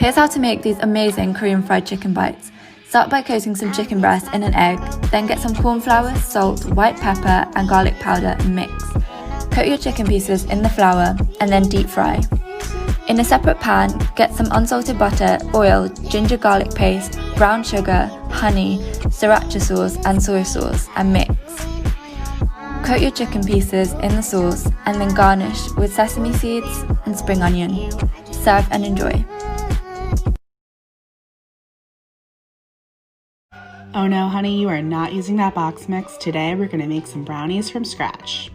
Here's how to make these amazing Korean fried chicken bites. Start by coating some chicken breast in an egg, then get some corn flour, salt, white pepper and garlic powder and mix. Coat your chicken pieces in the flour and then deep fry. In a separate pan, get some unsalted butter, oil, ginger garlic paste, brown sugar, honey, sriracha sauce and soy sauce and mix. Coat your chicken pieces in the sauce and then garnish with sesame seeds and spring onion. Serve and enjoy. Oh no, honey, you are not using that box mix. Today we're going to make some brownies from scratch.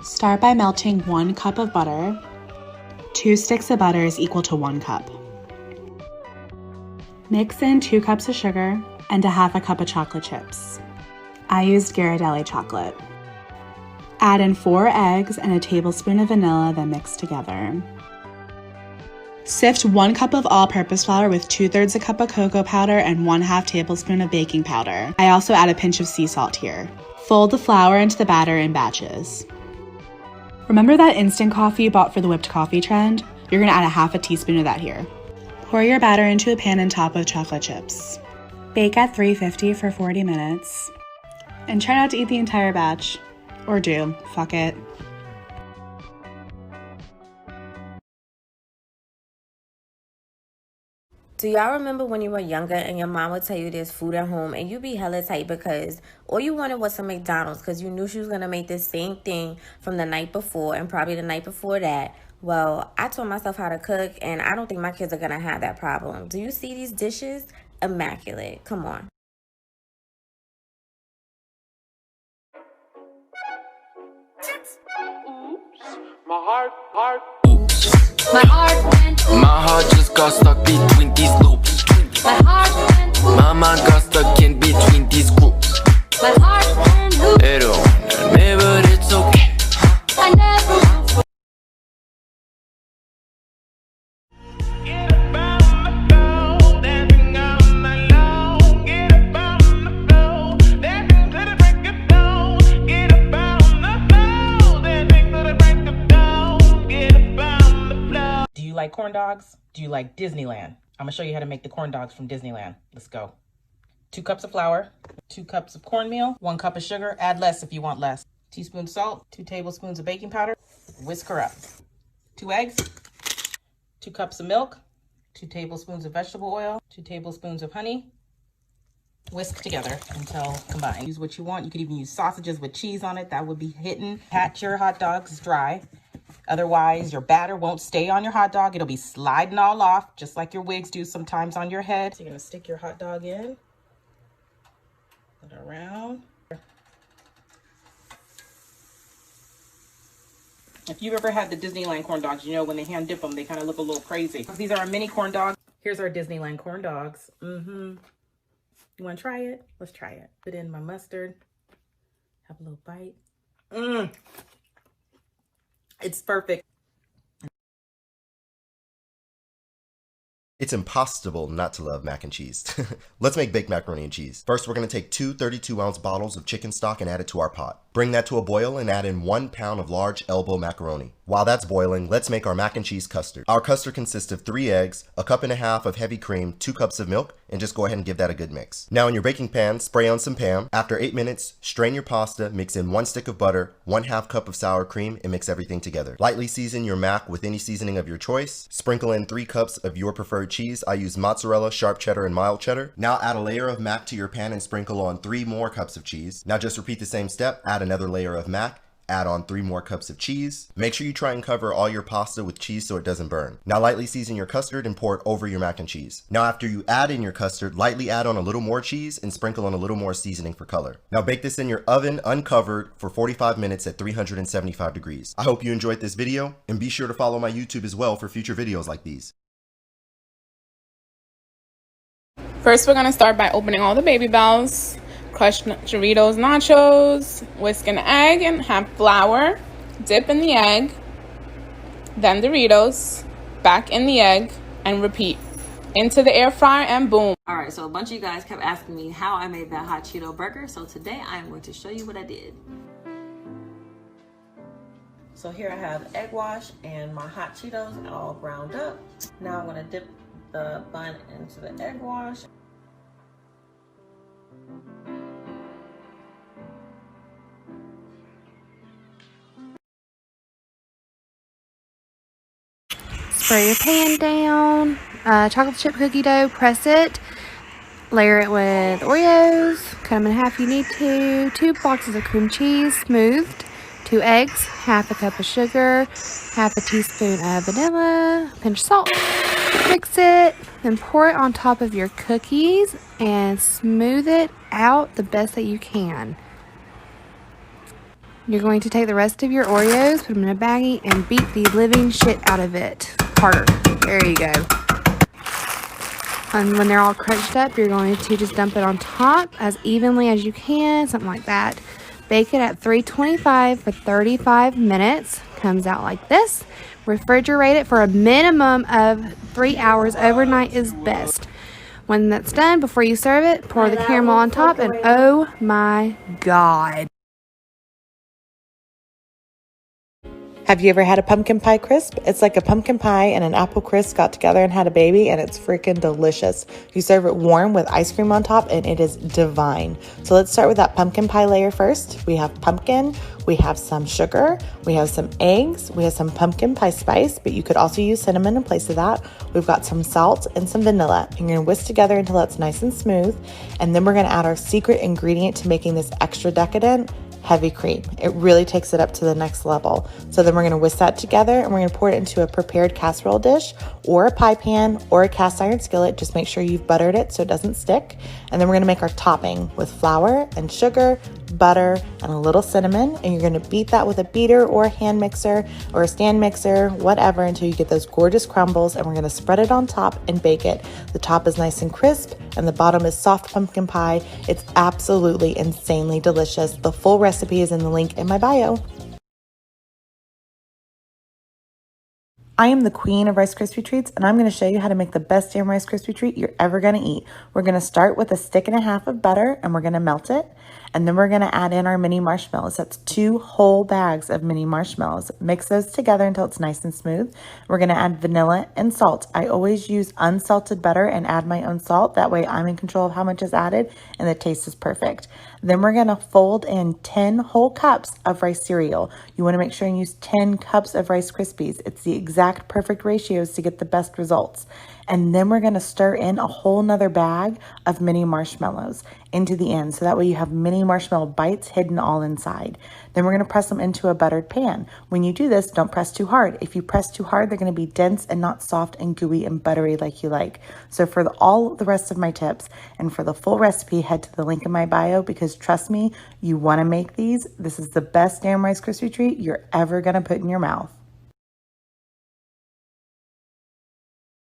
Start by melting 1 cup of butter. 2 sticks of butter is equal to 1 cup. Mix in 2 cups of sugar and 1/2 cup of chocolate chips. I used Ghirardelli chocolate. Add in 4 eggs and a tablespoon of vanilla, then mix together. Sift 1 cup of all-purpose flour with 2/3 a cup of cocoa powder and 1/2 tablespoon of baking powder. I also add a pinch of sea salt here. Fold the flour into the batter in batches. Remember that instant coffee you bought for the whipped coffee trend? You're going to add 1/2 teaspoon of that here. Pour your batter into a pan and top with chocolate chips. Bake at 350 for 40 minutes. And try not to eat the entire batch. Or do. Fuck it. Do y'all remember when you were younger and your mom would tell you there's food at home and you be hella tight because all you wanted was some McDonald's because you knew she was going to make this same thing from the night before and probably the night before that? Well, I taught myself how to cook and I don't think my kids are going to have that problem. Do you see these dishes? Immaculate. Come on. My heart just got stuck between these loops. My mind got stuck in between these groups. It don't hurt me, but it's okay. I never. Do you like corn dogs? Do you like Disneyland? I'm gonna show you how to make the corn dogs from Disneyland. Let's go. 2 cups of flour, 2 cups of cornmeal, 1 cup of sugar. Add less if you want less. Teaspoon salt, 2 tablespoons of baking powder. Whisk her up. 2 eggs, 2 cups of milk, 2 tablespoons of vegetable oil, 2 tablespoons of honey. Whisk together until combined. Use what you want. You could even use sausages with cheese on it. That would be hitting. Pat your hot dogs dry. Otherwise, your batter won't stay on your hot dog. It'll be sliding all off, just like your wigs do sometimes on your head. So you're gonna stick your hot dog in. Put it around. If you've ever had the Disneyland corn dogs, you know when they hand dip them, they kind of look a little crazy. These are our mini corn dogs. Here's our Disneyland corn dogs. You wanna try it? Let's try it. Put in my mustard. Have a little bite. It's perfect. It's impossible not to love mac and cheese. Let's make baked macaroni and cheese. First, we're going to take 2 32-ounce bottles of chicken stock and add it to our pot. Bring that to a boil and add in 1 pound of large elbow macaroni. While that's boiling, let's make our mac and cheese custard. Our custard consists of 3 eggs, 1.5 cups of heavy cream, 2 cups of milk, and just go ahead and give that a good mix. Now in your baking pan, spray on some Pam. After 8 minutes, strain your pasta, mix in 1 stick of butter, 1/2 cup of sour cream, and mix everything together. Lightly season your mac with any seasoning of your choice. Sprinkle in 3 cups of your preferred cheese. I use mozzarella, sharp cheddar, and mild cheddar. Now add a layer of mac to your pan and sprinkle on 3 more cups of cheese. Now just repeat the same step, add another layer of mac, add on 3 more cups of cheese. Make sure you try and cover all your pasta with cheese so it doesn't burn. Now lightly season your custard and pour it over your mac and cheese. Now after you add in your custard, lightly add on a little more cheese and sprinkle on a little more seasoning for color. Now bake this in your oven uncovered for 45 minutes at 375 degrees. I hope you enjoyed this video and be sure to follow my YouTube as well for future videos like these. First, we're gonna start by opening all the baby bells. Crush Doritos nachos, whisk an egg and have flour, dip in the egg, then Doritos, back in the egg, and repeat. Into the air fryer and boom. Alright, so a bunch of you guys kept asking me how I made that hot Cheeto burger, so today I am going to show you what I did. So here I have egg wash and my hot Cheetos all browned up. Now I'm gonna dip the bun into the egg wash. Spray your pan down, chocolate chip cookie dough, press it, layer it with Oreos, cut them in half if you need to, 2 boxes of cream cheese, smoothed, 2 eggs, half a cup of sugar, half a teaspoon of vanilla, pinch of salt. Mix it, then pour it on top of your cookies and smooth it out the best that you can. You're going to take the rest of your Oreos, put them in a baggie, and beat the living shit out of it. Harder. There you go. And when they're all crunched up, you're going to just dump it on top as evenly as you can, something like that. Bake it at 325 for 35 minutes. Comes out like this. Refrigerate it for a minimum of 3 hours. Overnight is best. When that's done, before you serve it, pour the caramel on top, and oh my God. Have you ever had a pumpkin pie crisp? It's like a pumpkin pie and an apple crisp got together and had a baby, and it's freaking delicious. You serve it warm with ice cream on top, and it is divine. So let's start with that pumpkin pie layer first. We have pumpkin, we have some sugar, we have some eggs, we have some pumpkin pie spice, but you could also use cinnamon in place of that. We've got some salt and some vanilla. And you're gonna whisk together until it's nice and smooth. And then we're gonna add our secret ingredient to making this extra decadent: heavy cream. It really takes it up to the next level. So then we're going to whisk that together, and we're going to pour it into a prepared casserole dish or a pie pan or a cast iron skillet. Just make sure you've buttered it so it doesn't stick. And then we're going to make our topping with flour and sugar, butter, and a little cinnamon. And you're going to beat that with a beater or a hand mixer or a stand mixer, whatever, until you get those gorgeous crumbles. And we're going to spread it on top and bake it. The top is nice and crisp and the bottom is soft pumpkin pie. It's absolutely insanely delicious. The full recipe is in the link in my bio. I am the queen of Rice Krispie treats, and I'm going to show you how to make the best damn Rice Krispie treat you're ever going to eat. We're going to start with 1.5 sticks of butter, and we're going to melt it. And then we're going to add in our mini marshmallows. That's 2 whole bags of mini marshmallows. Mix those together until it's nice and smooth. We're going to add vanilla and salt. I always use unsalted butter and add my own salt. That way I'm in control of how much is added and the taste is perfect. Then we're going to fold in 10 whole cups of rice cereal. You want to make sure you use 10 cups of Rice Krispies. It's the exact perfect ratios to get the best results. And then we're going to stir in a whole nother bag of mini marshmallows into the end. So that way you have mini marshmallow bites hidden all inside. Then we're going to press them into a buttered pan. When you do this, don't press too hard. If you press too hard, they're going to be dense and not soft and gooey and buttery like you like. So for all the rest of my tips and for the full recipe, head to the link in my bio, because trust me, you want to make these. This is the best damn Rice Krispie treat you're ever going to put in your mouth.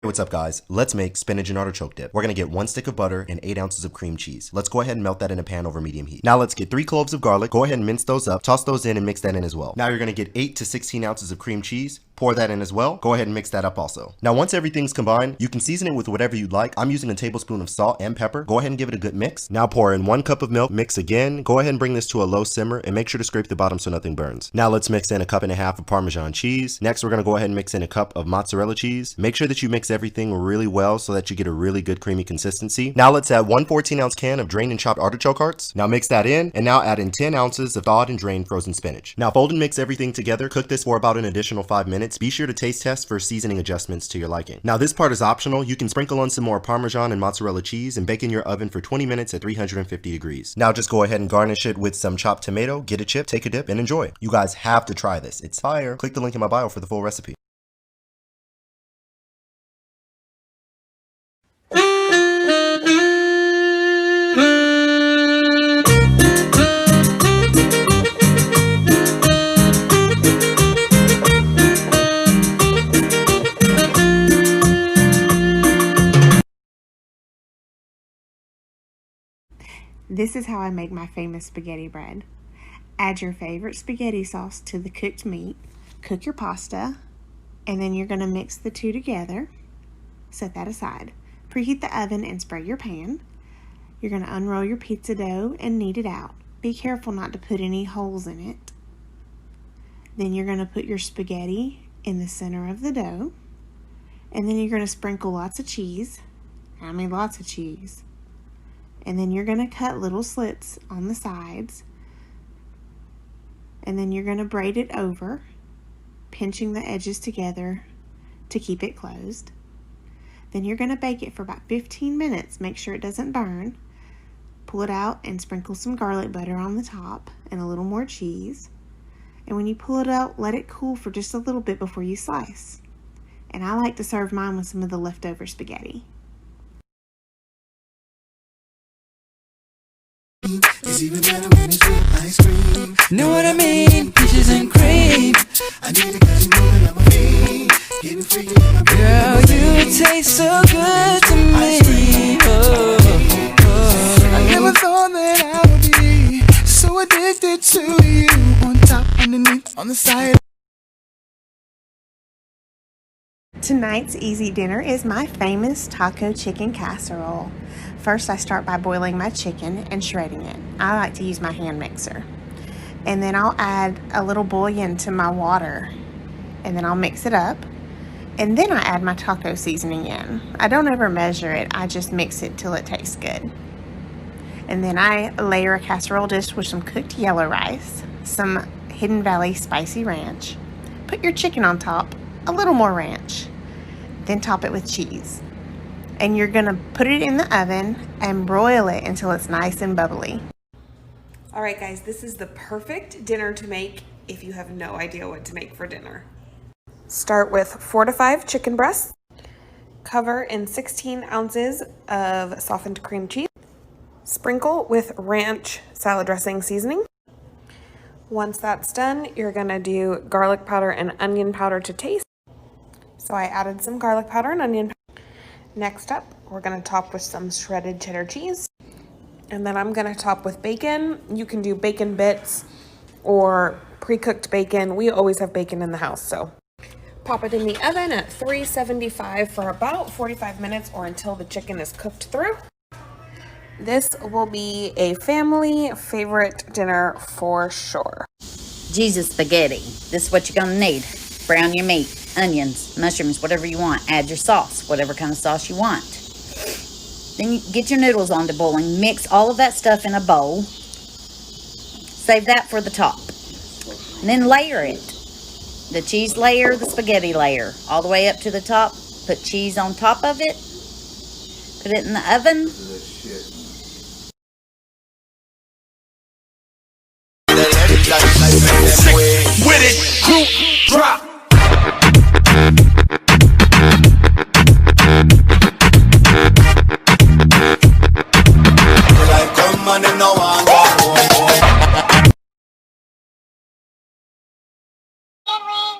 What's up, guys? Let's make spinach and artichoke dip. We're gonna get 1 stick of butter and 8 ounces of cream cheese. Let's go ahead and melt that in a pan over medium heat. Now let's get 3 cloves of garlic. Go ahead and mince those up, toss those in and mix that in as well. Now you're gonna get 8 to 16 ounces of cream cheese. Pour that in as well. Go ahead and mix that up also. Now once everything's combined, you can season it with whatever you'd like. I'm using a tablespoon of salt and pepper. Go ahead and give it a good mix. Now pour in 1 cup of milk, mix again. Go ahead and bring this to a low simmer and make sure to scrape the bottom so nothing burns. Now let's mix in 1.5 cups of Parmesan cheese. Next, we're gonna go ahead and mix in 1 cup of mozzarella cheese. Make sure that you mix everything really well so that you get a really good creamy consistency. Now let's add 1 14-ounce can of drained and chopped artichoke hearts. Now mix that in, and now add in 10 ounces of thawed and drained frozen spinach. Now fold and mix everything together. Cook this for about an additional 5 minutes. Be sure to taste test for seasoning adjustments to your liking. Now this part is optional. You can sprinkle on some more Parmesan and mozzarella cheese and bake in your oven for 20 minutes at 350 degrees. Now just go ahead and garnish it with some chopped tomato, get a chip, take a dip, and enjoy. You guys have to try this. It's fire. Click the link in my bio for the full recipe. This is how I make my famous spaghetti bread. Add your favorite spaghetti sauce to the cooked meat, cook your pasta, and then you're going to mix the two together. Set that aside. Preheat the oven and spray your pan. You're going to unroll your pizza dough and knead it out. Be careful not to put any holes in it. Then you're going to put your spaghetti in the center of the dough. And then you're going to sprinkle lots of cheese. I mean lots of cheese. And then you're going to cut little slits on the sides. And then you're going to braid it over, pinching the edges together to keep it closed. Then you're going to bake it for about 15 minutes. Make sure it doesn't burn. Pull it out and sprinkle some garlic butter on the top and a little more cheese. And when you pull it out, let it cool for just a little bit before you slice. And I like to serve mine with some of the leftover spaghetti. It's even better when it's with ice cream. Know what I mean? Peaches and cream. I need it 'cause you know that I'm a fiend. Getting freaky, girl, you taste so good to me. Oh, oh. I never thought that I would be so addicted to you. On top, underneath, on the side. Tonight's easy dinner is my famous taco chicken casserole. First, I start by boiling my chicken and shredding it. I like to use my hand mixer. And then I'll add a little bouillon to my water. And then I'll mix it up. And then I add my taco seasoning in. I don't ever measure it. I just mix it till it tastes good. And then I layer a casserole dish with some cooked yellow rice, some Hidden Valley spicy ranch. Put your chicken on top, a little more ranch. Then top it with cheese. And you're gonna put it in the oven and broil it until it's nice and bubbly. All right, guys, this is the perfect dinner to make if you have no idea what to make for dinner. Start with 4 to 5 chicken breasts. Cover in 16 ounces of softened cream cheese. Sprinkle with ranch salad dressing seasoning. Once that's done, you're gonna do garlic powder and onion powder to taste. So I added some garlic powder and onion powder. Next up, we're gonna top with some shredded cheddar cheese. And then I'm gonna top with bacon. You can do bacon bits or pre-cooked bacon. We always have bacon in the house, so. Pop it in the oven at 375 for about 45 minutes or until the chicken is cooked through. This will be a family favorite dinner for sure. Jesus spaghetti. This is what you're gonna need. Brown your meat, onions, mushrooms, whatever you want. Add your sauce, whatever kind of sauce you want. Then you get your noodles on to boiling. Mix all of that stuff in a bowl. Save that for the top. And then layer it. The cheese layer, the spaghetti layer, all the way up to the top. Put cheese on top of it. Put it in the oven. With it, group drop. Like come on and no one go.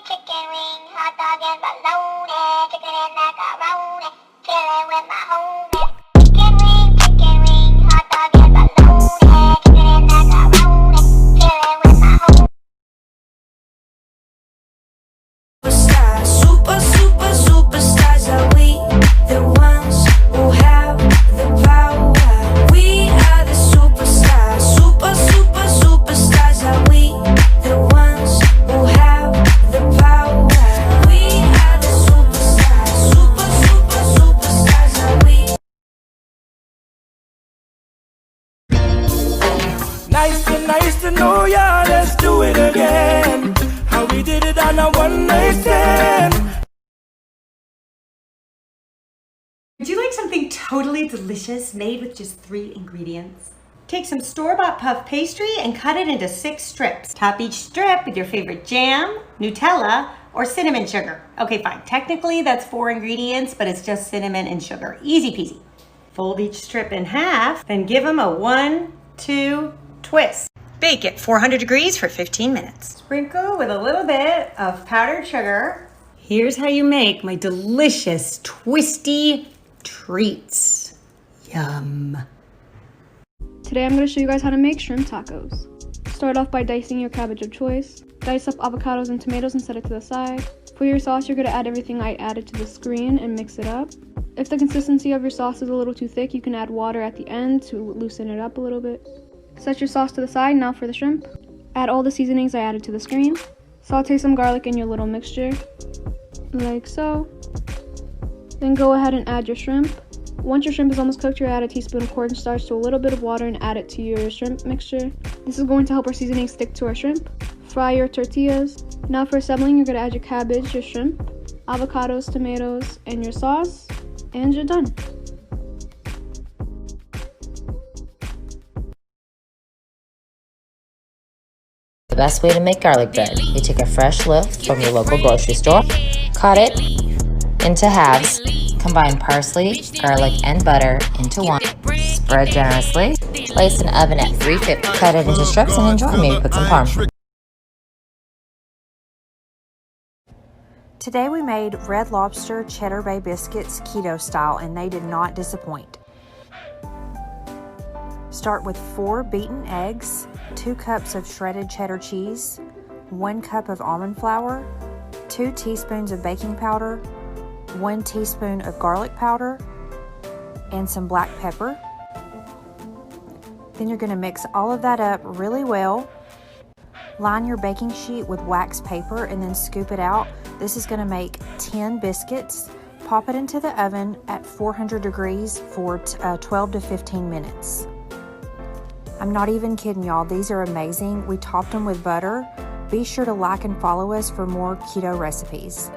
Chicken wing, hot dog and bologna, chicken and macaroni, chillin' with my homies. Chicken wing, hot dog and bologna, chicken and macaroni, chillin' with my homies. Superstars are we, the ones who have the power. We are the superstars, superstars are we, the ones who have the power. We are the superstars, superstars are we. Nice to know ya, let's do it again. How we did it on a one night stand. Would you like something totally delicious made with just 3 ingredients? Take some store-bought puff pastry and cut it into 6 strips. Top each strip with your favorite jam, Nutella, or cinnamon sugar. Okay, fine. Technically, that's 4 ingredients, but it's just cinnamon and sugar. Easy peasy. Fold each strip in half, then give them a 1-2 twist. Bake at 400 degrees for 15 minutes. Sprinkle with a little bit of powdered sugar. Here's how you make my delicious twisty treats. Yum. Today I'm going to show you guys how to make shrimp tacos. Start off by dicing your cabbage of choice. Dice up avocados and tomatoes and set it to the side. For your sauce, you're going to add everything I added to the screen and mix it up. If the consistency of your sauce is a little too thick, you can add water at the end to loosen it up a little bit. Set your sauce to the side. Now for the shrimp. Add all the seasonings I added to the screen. Saute some garlic in your little mixture, like so. Then go ahead and add your shrimp. Once your shrimp is almost cooked, you add a teaspoon of cornstarch to a little bit of water and add it to your shrimp mixture. This is going to help our seasoning stick to our shrimp. Fry your tortillas. Now for assembling, you're going to add your cabbage, your shrimp, avocados, tomatoes, and your sauce, and you're done. The best way to make garlic bread, you take a fresh loaf from your local grocery store, cut it into halves, combine parsley, garlic, and butter into one, spread generously, place in oven at 350, cut it into strips and enjoy. Maybe put some parm. Today we made Red Lobster Cheddar Bay biscuits keto style, and they did not disappoint. Start with 4 beaten eggs, 2 cups of shredded cheddar cheese, 1 cup of almond flour, 2 teaspoons of baking powder, 1 teaspoon of garlic powder, and some black pepper. Then you're going to mix all of that up really well. Line your baking sheet with wax paper and then scoop it out. This is going to make 10 biscuits. Pop it into the oven at 400 degrees for 12 to 15 minutes. I'm not even kidding y'all, these are amazing. We topped them with butter. Be sure to like and follow us for more keto recipes.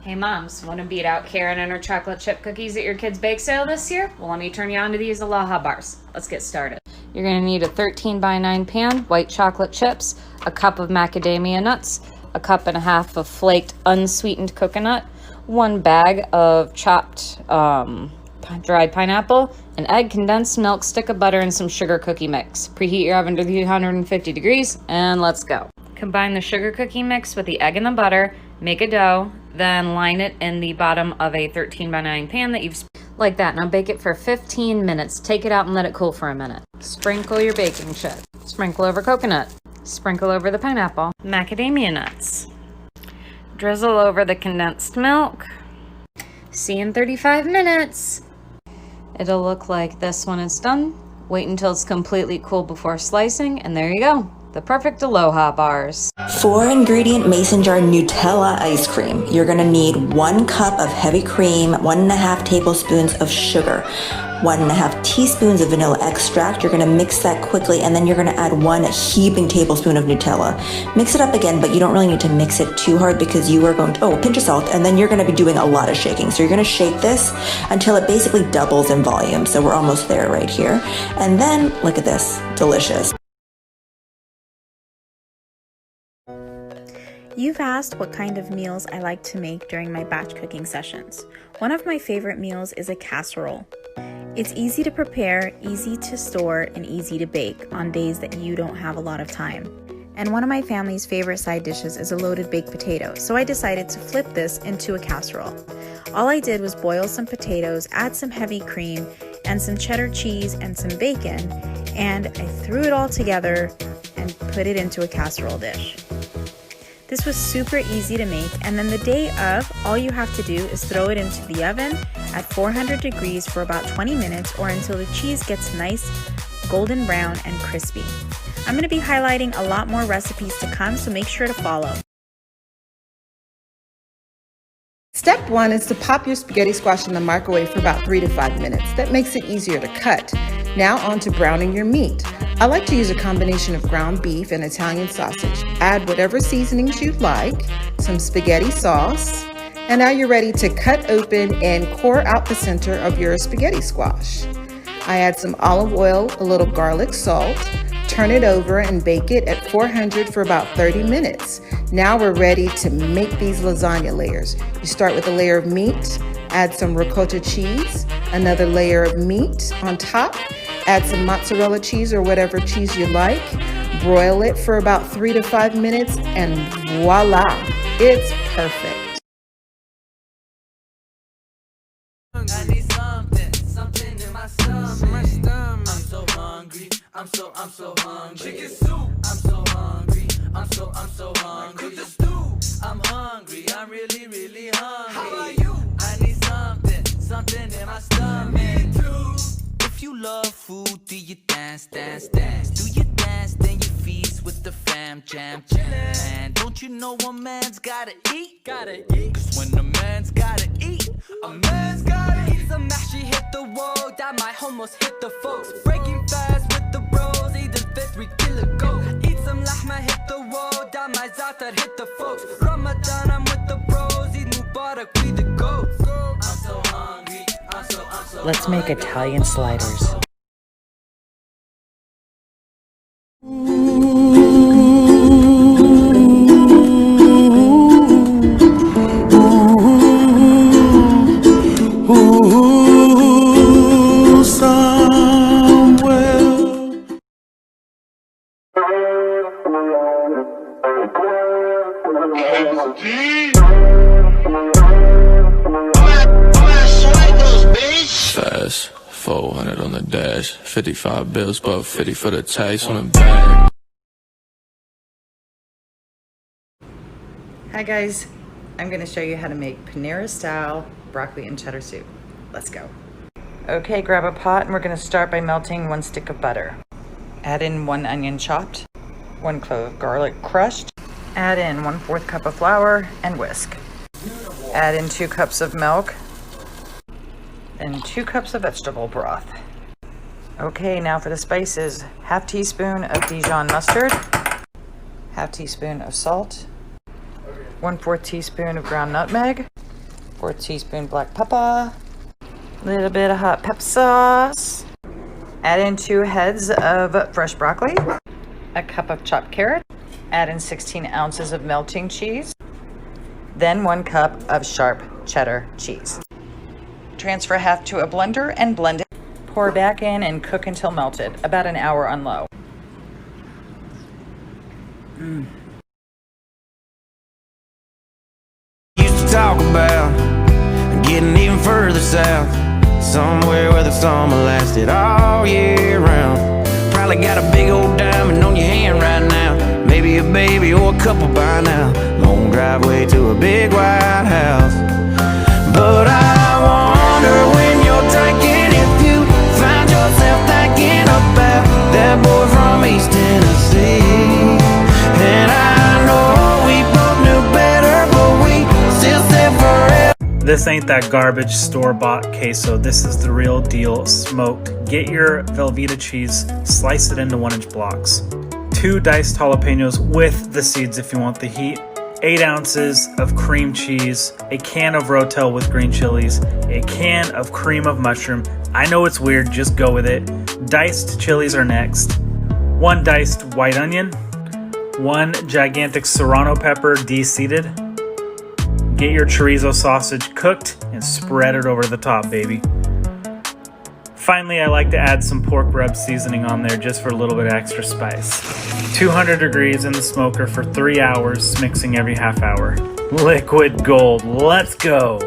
Hey moms, want to beat out Karen and her chocolate chip cookies at your kids' bake sale this year? Well, let me turn you on to these Aloha bars. Let's get started. You're going to need a 13x9 pan, white chocolate chips, a cup of macadamia nuts, a cup and a half of flaked unsweetened coconut, 1 bag of chopped dried pineapple, an egg, condensed milk, stick of butter, and some sugar cookie mix. Preheat your oven to 350 degrees and let's go. Combine the sugar cookie mix with the egg and the butter, make a dough, then line it in the bottom of a 13x9 pan that you've like that. Now bake it for 15 minutes. Take it out and let it cool for a minute. Sprinkle your baking chip. Sprinkle over coconut. Sprinkle over the pineapple. Macadamia nuts. Drizzle over the condensed milk. See you in 35 minutes. It'll look like this when it's done. Wait until it's completely cool before slicing, and there you go. The perfect Aloha bars. 4-ingredient mason jar Nutella ice cream. You're gonna need 1 cup of heavy cream, 1.5 tablespoons of sugar, 1.5 teaspoons of vanilla extract. You're gonna mix that quickly, and then you're gonna add 1 heaping tablespoon of Nutella. Mix it up again, but you don't really need to mix it too hard because you are going to, a pinch of salt, and then you're gonna be doing a lot of shaking. So you're gonna shake this until it basically doubles in volume. So we're almost there right here. And then, look at this, delicious. You've asked what kind of meals I like to make during my batch cooking sessions. One of my favorite meals is a casserole. It's easy to prepare, easy to store, and easy to bake on days that you don't have a lot of time. And one of my family's favorite side dishes is a loaded baked potato, so I decided to flip this into a casserole. All I did was boil some potatoes, add some heavy cream, and some cheddar cheese and some bacon, and I threw it all together and put it into a casserole dish. This was super easy to make, and then the day of, all you have to do is throw it into the oven at 400 degrees for about 20 minutes or until the cheese gets nice, golden brown, and crispy. I'm going to be highlighting a lot more recipes to come, so make sure to follow. Step 1 is to pop your spaghetti squash in the microwave for about 3 to 5 minutes. That makes it easier to cut. Now on to browning your meat. I like to use a combination of ground beef and Italian sausage. Add whatever seasonings you'd like, some spaghetti sauce, and now you're ready to cut open and core out the center of your spaghetti squash. I add some olive oil, a little garlic salt, turn it over and bake it at 400 for about 30 minutes. Now we're ready to make these lasagna layers. You start with a layer of meat, add some ricotta cheese, another layer of meat on top, add some mozzarella cheese or whatever cheese you like, broil it for about 3 to 5 minutes, and voila, it's perfect. I need something in my stomach. I'm so hungry. I'm so hungry. Chicken soup. I'm so hungry. I'm so hungry. Cook the stew. I'm hungry. I'm really hungry. How about you? I need something in my stomach. Me too. If you love food, do you dance? Do you dance? Then you with the fam, jam, man. Don't you know a man's gotta eat? Cause when a man's gotta eat, a man's gotta eat. Some mashy hit the wall, that might almost hit the folks. Breaking fast with the bros, eat the fifth, we kill a goat. Eat some lahma, hit the wall, that might zatar hit the folks. Ramadan, I'm with the bros, eat Mubarak, we the goat. I'm so hungry, I'm so Let's make Italian sliders. Fast, 400 on the dash, 55 bills, but 50 for the tax on the bag. Hi guys, I'm going to show you how to make Panera style broccoli and cheddar soup. Let's go. Okay, grab a pot and we're going to start by melting 1 stick of butter. Add in 1 onion chopped, 1 clove of garlic crushed. Add in 1/4 cup of flour and whisk. Add in 2 cups of milk and 2 cups of vegetable broth. Okay, now for the spices. 1/2 teaspoon of Dijon mustard, 1/2 teaspoon of salt, 1/4 teaspoon of ground nutmeg, 1/4 teaspoon black pepper, a little bit of hot pepper sauce. Add in 2 heads of fresh broccoli, a cup of chopped carrot. Add in 16 ounces of melting cheese, then 1 cup of sharp cheddar cheese. Transfer half to a blender and blend it. Pour back in and cook until melted, about an hour on low. Used to talk about getting even further south, somewhere where the summer lasted all year round. Probably got a big old diamond on your hand right now, maybe a baby or a couple by now. Long driveway to a big white house. But I wonder when you're drinking if you find yourself thinking about that boy from East Tennessee. And I know we both knew better, but we still said forever. This ain't that garbage store-bought queso. This is the real deal smoked. Get your Velveeta cheese, slice it into 1-inch blocks. 2 diced jalapenos with the seeds if you want the heat. 8 ounces of cream cheese, a can of Rotel with green chilies, a can of cream of mushroom. I know it's weird, just go with it. Diced chilies are next. 1 diced white onion, 1 gigantic serrano pepper de-seeded. Get your chorizo sausage cooked and spread it over the top, baby. Finally, I like to add some pork rub seasoning on there just for a little bit of extra spice. 200 degrees in the smoker for 3 hours, mixing every half hour. Liquid gold, let's go!